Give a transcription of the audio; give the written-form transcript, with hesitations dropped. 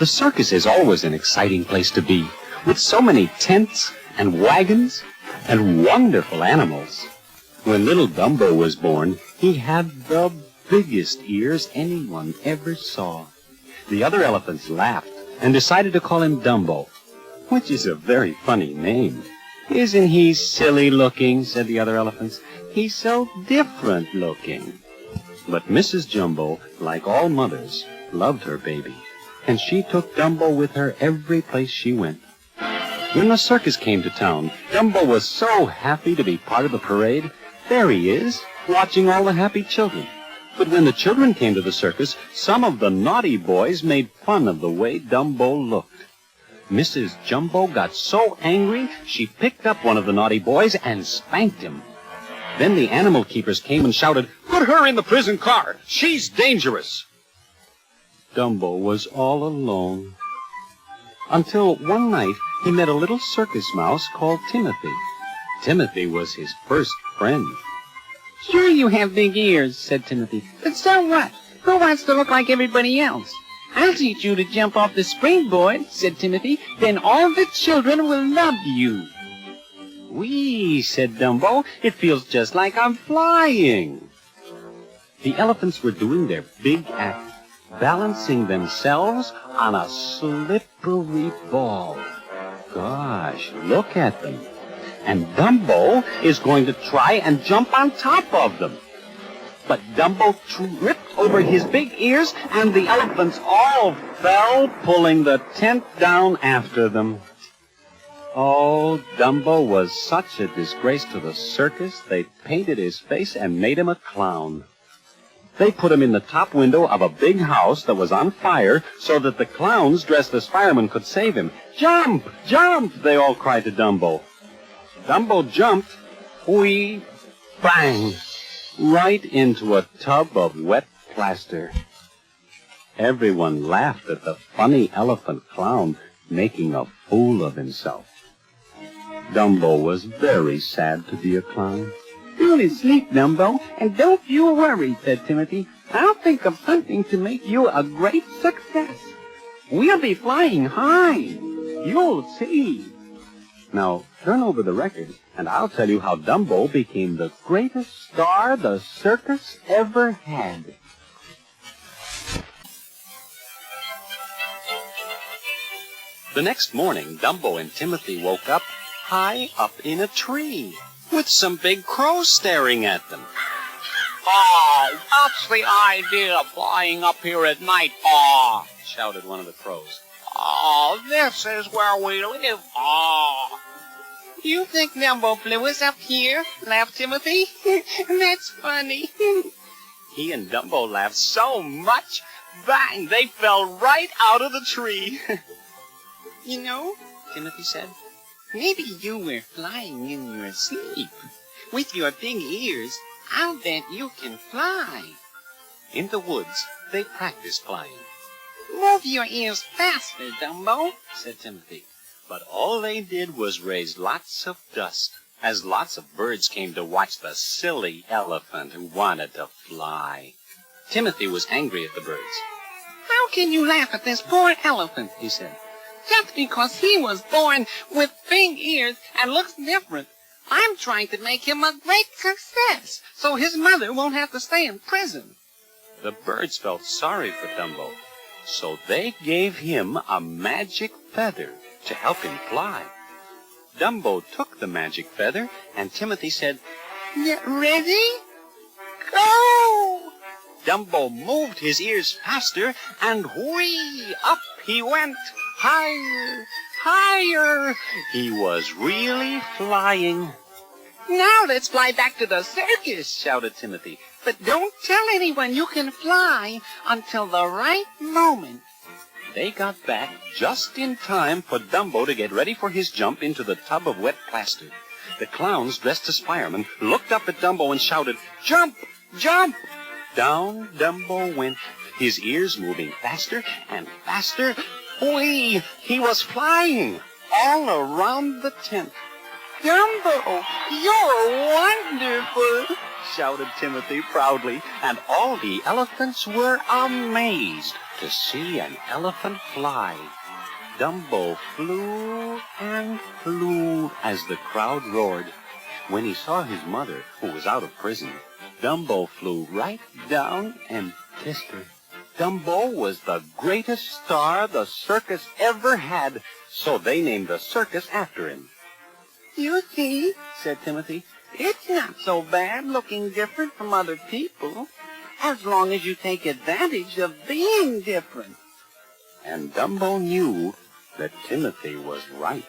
The circus is always an exciting place to be, with so many tents and wagons and wonderful animals. When little Dumbo was born, he had the biggest ears anyone ever saw. The other elephants laughed and decided to call him Dumbo, which is a very funny name. "Isn't he silly looking?" said the other elephants. "He's so different looking." But Mrs. Jumbo, like all mothers, loved her baby, and she took Dumbo with her every place she went. When the circus came to town, Dumbo was so happy to be part of the parade. There he is, watching all the happy children. But when the children came to the circus, some of the naughty boys made fun of the way Dumbo looked. Mrs. Jumbo got so angry, she picked up one of the naughty boys and spanked him. Then the animal keepers came and shouted, "Put her in the prison car! She's dangerous!" Dumbo was all alone. Until one night, he met a little circus mouse called Timothy. Timothy was his first friend. "Sure you have big ears," said Timothy. "But so what? Who wants to look like everybody else?" "I'll teach you to jump off the springboard," said Timothy. "Then all the children will love you." "Whee!" said Dumbo. "It feels just like I'm flying." The elephants were doing their big act, balancing themselves on a slippery ball. Gosh, look at them. And Dumbo is going to try and jump on top of them. But Dumbo tripped over his big ears, and the elephants all fell, pulling the tent down after them. Oh, Dumbo was such a disgrace to the circus, they painted his face and made him a clown. They put him in the top window of a big house that was on fire so that the clowns dressed as firemen could save him. "Jump! Jump!" they all cried to Dumbo. Dumbo jumped, whee, bang, right into a tub of wet plaster. Everyone laughed at the funny elephant clown making a fool of himself. Dumbo was very sad to be a clown. "Go to sleep, Dumbo, and don't you worry," said Timothy. "I'll think of something to make you a great success. We'll be flying high. You'll see." Now, turn over the record, and I'll tell you how Dumbo became the greatest star the circus ever had. The next morning, Dumbo and Timothy woke up high up in a tree, with some big crows staring at them. "Oh, what's the idea of flying up here at night? Oh," shouted one of the crows. "Oh, this is where we live. Oh." "You think Dumbo flew us up here?" laughed Timothy. "That's funny." He and Dumbo laughed so much, bang, they fell right out of the tree. "You know," Timothy said, "maybe you were flying in your sleep. With your big ears, I'll bet you can fly." In the woods, they practiced flying. "Move your ears faster, Dumbo," said Timothy. But all they did was raise lots of dust, as lots of birds came to watch the silly elephant who wanted to fly. Timothy was angry at the birds. "How can you laugh at this poor elephant?" he said. "Just because he was born with big ears and looks different. I'm trying to make him a great success, so his mother won't have to stay in prison." The birds felt sorry for Dumbo, so they gave him a magic feather to help him fly. Dumbo took the magic feather, and Timothy said, "Get ready? Go!" Dumbo moved his ears faster, and whee, up he went, higher, higher. He was really flying. "Now let's fly back to the circus," shouted Timothy. "But don't tell anyone you can fly until the right moment." They got back just in time for Dumbo to get ready for his jump into the tub of wet plaster. The clowns, dressed as firemen, looked up at Dumbo and shouted, "Jump! Jump!" Down Dumbo went, his ears moving faster and faster. Whee! He was flying all around the tent. "Dumbo, you're wonderful," shouted Timothy proudly, and all the elephants were amazed to see an elephant fly. Dumbo flew and flew as the crowd roared. When he saw his mother, who was out of prison, Dumbo flew right down and kissed her. Dumbo was the greatest star the circus ever had, so they named the circus after him. You see, said Timothy, it's not so bad looking different from other people, as long as you take advantage of being different. And Dumbo knew that Timothy was right.